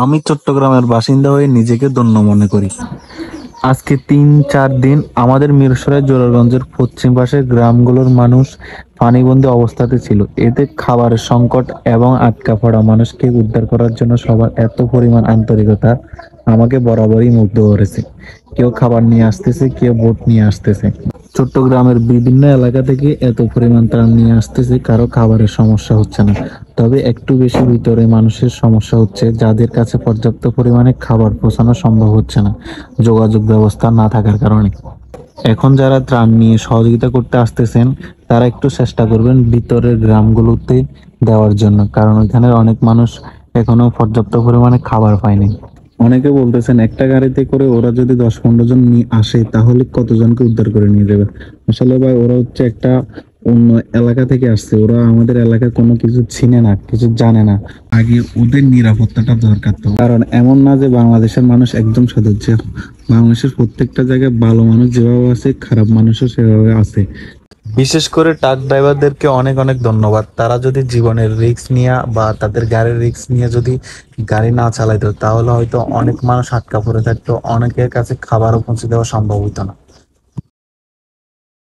আমি চট্টগ্রামের বাসিন্দা হয়ে নিজেকে ধন্য মনে করি। আজকে ৩-৪ দিন আমাদের মিরসরাই জোরারগঞ্জের পশ্চিম পাশের গ্রামগুলোর মানুষ পানিবন্দী অবস্থাতে ছিল। এতে খাবারের সংকট এবং আটকা পড়া মানুষকে উদ্ধার করার জন্য সবার এত পরিমাণ আন্তরিকতা আমাকে বরাবরই মুগ্ধ করেছে। কেউ খাবার নিয়ে আসতেছে, কেউ বোট নিয়ে আসতেছে। চট্টগ্রামের বিভিন্ন এলাকা থেকে এত পরিমাণ ত্রাণ নিয়ে আসতেছে, কারো খাবারের সমস্যা হচ্ছে না। তবে একটু বেশি ভিতরে মানুষের সমস্যা হচ্ছে, যাদের কাছে পর্যাপ্ত পরিমাণে খাবার পৌঁছানো সম্ভব হচ্ছে না যোগাযোগ ব্যবস্থা না থাকার কারণে। এখন যারা ত্রাণ নিয়ে সহযোগিতা করতে আসতেছেন, তারা একটু চেষ্টা করবেন ভিতরের গ্রামগুলোতে দেওয়ার জন্য, কারণ ওইখানে অনেক মানুষ এখনো পর্যাপ্ত পরিমাণে খাবার পায়নি। অনেকে বলতেছেন একটা গাড়িতে করে ওরা যদি 10-15 জন নিয়ে আসে তাহলে কতজনকে উদ্ধার করে নিয়ে যাবে। আসলে ভাই ওরা হচ্ছে একটা অন্য এলাকা থেকে আসছে, ওরা আমাদের এলাকায় কোনো কিছু চিনে না, কিছু জানে না। আগে ওদের নিরাপত্তাটা দরকার। তো কারণ এমন না যে বাংলাদেশের মানুষ একদম সদস্য, বাংলাদেশের প্রত্যেকটা জায়গায় ভালো মানুষ যেভাবে আছে, খারাপ মানুষও সেভাবে আছে। বিশেষ করে ট্রাক ড্রাইভারদেরকে অনেক অনেক ধন্যবাদ। তারা যদি জীবনের রিস্ক নিয়ে বা তাদের গাড়ির রিস্ক নিয়ে যদি গাড়ি না চালাইতো, তাহলে হয়তো অনেক মানুষ আটকা পড়ে থাকতো, অনেকের কাছে খাবারও পৌঁছে দেওয়া সম্ভব হতো না।